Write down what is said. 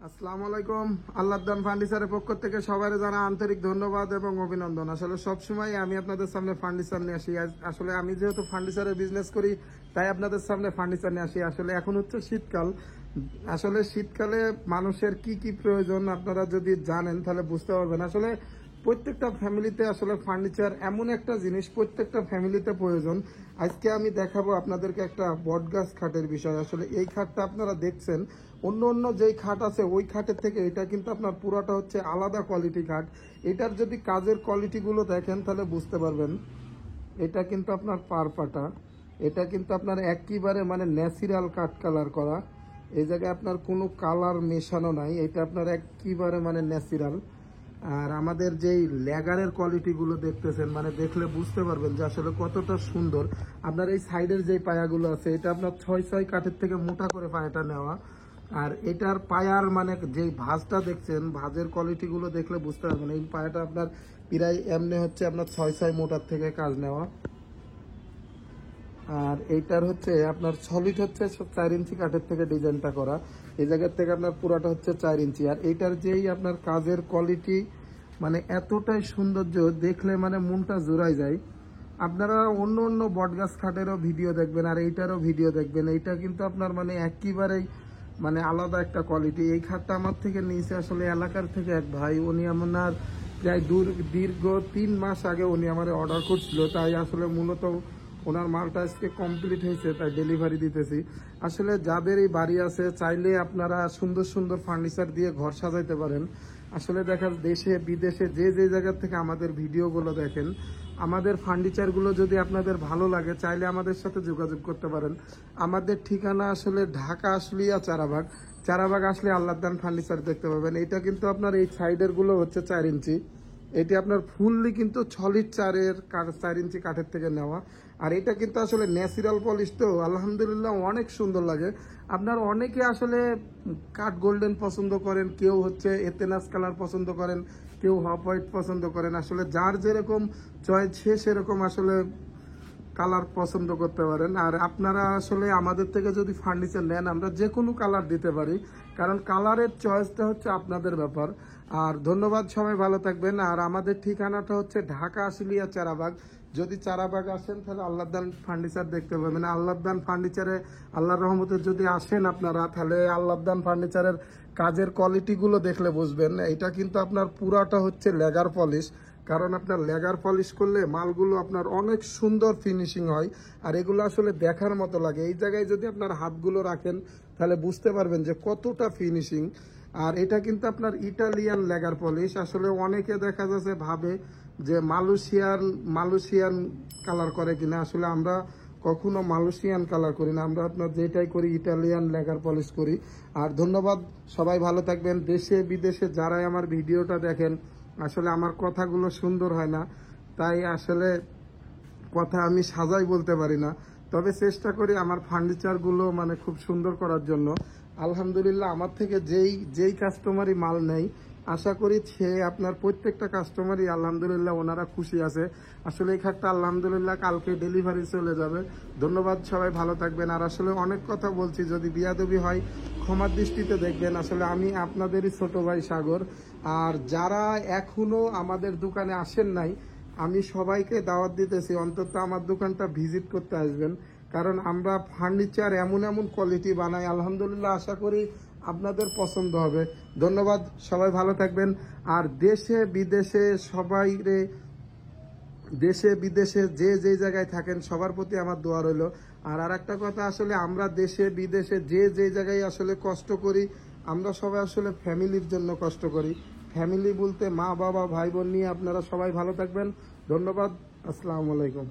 আসসালামু আলাইকুম। আল্লাহদান ফার্নিচারের পক্ষ থেকে সবাই জানা আন্তরিক ধন্যবাদ এবং অভিনন্দন। আসলে সবসময় আমি আপনাদের সামনে ফার্নিচার নিয়ে আসি। আসলে আমি যেহেতু ফার্নিচারের বিজনেস করি তাই আপনাদের সামনে ফার্নিচার নিয়ে আসি। আসলে এখন হচ্ছে শীতকাল। আসলে শীতকালে মানুষের কি কি প্রয়োজন আপনারা যদি জানেন তাহলে বুঝতে পারবেন। আসলে প্রত্যেকটা ফ্যামিলিতে আসলে ফার্নিচার এমন একটা জিনিস প্রত্যেকটা ফ্যামিলিতে প্রয়োজন। আজকে আমি দেখাবো আপনাদেরকে একটা বটগাছ খাটের বিষয়। আসলে এই খাটটা আপনারা দেখছেন, অন্য অন্য যেই খাট আছে ওই খাটের থেকে এটা কিন্তু আপনার পুরাটা হচ্ছে আলাদা কোয়ালিটি খাট। এটার যদি কাজের কোয়ালিটিগুলো দেখেন তাহলে বুঝতে পারবেন। এটা কিন্তু আপনার পারপাটা, এটা কিন্তু আপনার একেবারে মানে ন্যাচারাল কাঠ কালার করা। এই জায়গায় আপনার কোনো কালার মেশানো নাই, এটা আপনার একেবারে মানে ন্যাচারাল। আর আমাদের যেই লেগারের কোয়ালিটিগুলো দেখতেছেন মানে দেখলে বুঝতে পারবেন যে আসলে কতটা সুন্দর। আপনার এই সাইডের যে পায়াগুলো আছে এটা আপনার 6 কাঠের থেকে মোটা করে পায়াটা নেওয়া। আর এটার পায়ার মানে যে ভাঁজটা দেখছেন, ভাঁজের কোয়ালিটিগুলো দেখলে বুঝতে পারবেন এই পায়াটা আপনার প্রায় এমনি হচ্ছে আপনার 6 মোটার থেকে কাজ নেওয়া। আর এইটার হচ্ছে আপনার সলিড হচ্ছে 4 ইঞ্চি কাঠের থেকে ডিজাইনটা করা। এই জায়গার থেকে আপনার পুরাটা হচ্ছে 4 ইঞ্চি। আর এইটার যেই আপনার কাজের কোয়ালিটি মানে এতটাই সৌন্দর্য দেখলে মানে মনটা জোড়ায় যায়। আপনারা অন্য অন্য বটগাছ খাটেরও ভিডিও দেখবেন আর এইটারও ভিডিও দেখবেন। এইটা কিন্তু আপনার মানে একেবারেই মানে আলাদা একটা কোয়ালিটি। এই খাটটা আমার থেকে নিয়েছে আসলে এলাকার থেকে এক ভাই। উনি আমার প্রায় দীর্ঘ 3 মাস আগে উনি আমার অর্ডার করছিল, তাই আসলে মূলত ওনার মালটা আজকে কমপ্লিট হয়েছে তাই ডেলিভারি দিতেছি। আসলে যাদের এই বাড়ি আছে চাইলে আপনারা সুন্দর সুন্দর ফার্নিচার দিয়ে ঘর সাজাইতে পারেন। আসলে দেখা দেশে বিদেশে যে যে জায়গা থেকে আমাদের ভিডিওগুলো দেখেন, আমাদের ফার্নিচারগুলো যদি আপনাদের ভালো লাগে চাইলে আমাদের সাথে যোগাযোগ করতে পারেন। আমাদের ঠিকানা আসলে ঢাকা আশুলিয়া চারাবাগ। চারাবাগ আসলে আল্লাহদান ফার্নিচার দেখতে পাবেন। এটা কিন্তু আপনার এই সাইডের গুলো হচ্ছে 4 ইঞ্চি। এটি আপনার ফুললি কিন্তু সলিড 4 ইঞ্চি কাঠের থেকে নেওয়া। আর এটা কিন্তু আসলে ন্যাচারাল পলিশ, তো আলহামদুলিল্লাহ অনেক সুন্দর লাগে। আপনার অনেকে আসলে কাঠ গোল্ডেন পছন্দ করেন, কেউ হচ্ছে এতেনাস কালার পছন্দ করেন, কেউ হপ হোয়াইট পছন্দ করেন। আসলে যার যেরকম চয়েস সে সেরকম আসলে কালার পছন্দ করতে পারেন। আর আপনারা আসলে আমাদের থেকে যদি ফার্নিচার নেন আমরা যে কোনো কালার দিতে পারি, কারণ কালারের চয়েসটা হচ্ছে আপনাদের ব্যাপার। আর ধন্যবাদ, সবাই ভালো থাকবেন। আর আমাদের ঠিকানাটা হচ্ছে ঢাকা আশুলিয়া চারাবাগ। যদি চারাবাগ আসেন তাহলে আল্লাহদান ফার্নিচার দেখতে পাবেন। আল্লাহদান ফার্নিচারে আল্লাহর রহমতে যদি আসেন আপনারা তাহলে আল্লাহদান ফার্নিচারের কাজের কোয়ালিটিগুলো দেখলে বুঝবেন। এটা কিন্তু আপনার পুরাটা হচ্ছে লেগার পলিশ, কারণ আপনার লেগার পলিশ করলে মালগুলো আপনার অনেক সুন্দর ফিনিশিং হয়। আর এগুলো আসলে দেখার মতো লাগে। এই জায়গায় যদি আপনার হাতগুলো রাখেন তাহলে বুঝতে পারবেন যে কতটা ফিনিশিং। আর এটা কিন্তু আপনার ইটালিয়ান লেগার পলিশ। আসলে অনেকে দেখা যাচ্ছে ভাবে যে মালয়েশিয়ান কালার করে কিনা। আসলে আমরা কখনো মালয়েশিয়ান কালার করি না, আমরা আপনার যেটাই করি ইটালিয়ান লেগার পলিশ করি। আর ধন্যবাদ, সবাই ভালো থাকবেন। দেশে বিদেশে যারাই আমার ভিডিওটা দেখেন, আসলে আমার কথাগুলো সুন্দর হয় না তাই আসলে কথা আমি সাজাই বলতে পারি না, তবে চেষ্টা করি আমার ফার্নিচারগুলো মানে খুব সুন্দর করার জন্য। আলহামদুলিল্লাহ আমার থেকে যেই কাস্টমারই মাল নেই আশা করি সে আপনার প্রত্যেকটা কাস্টমারই আলহামদুলিল্লাহ ওনারা খুশি আছে। আসলে এই খাটটা আলহামদুলিল্লাহ কালকে ডেলিভারি চলে যাবে। ধন্যবাদ, সবাই ভালো থাকবেন। আর আসলে অনেক কথা বলছি, যদি বিয়াদবি হয় ক্ষমার দৃষ্টিতে দেখবেন। আসলে আমি আপনাদেরই ছোট ভাই সাগর। আর যারা এখনো আমাদের দোকানে আসেন নাই আমি সবাইকে দাওয়াত দিতেছি অন্তত আমার দোকানটা ভিজিট করতে আসবেন, কারণ আমরা ফার্নিচার এমন এমন কোয়ালিটি বানাই আলহামদুলিল্লাহ, আশা করি আপনাদের পছন্দ হবে। ধন্যবাদ, সবাই ভালো থাকবেন। আর দেশে বিদেশে যে যে জায়গায় থাকেন সবার প্রতি আমার দোয়া রইল। আর একটা কথা, আসলে আমরা দেশে বিদেশে যে যে জায়গায় আসলে কষ্ট করি আমরা সবাই আসলে ফ্যামিলির জন্য কষ্ট করি। ফ্যামিলি বলতে মা বাবা ভাই বোন নিয়ে। আপনারা সবাই ভালো থাকবেন। ধন্যবাদ, আসসালামু আলাইকুম।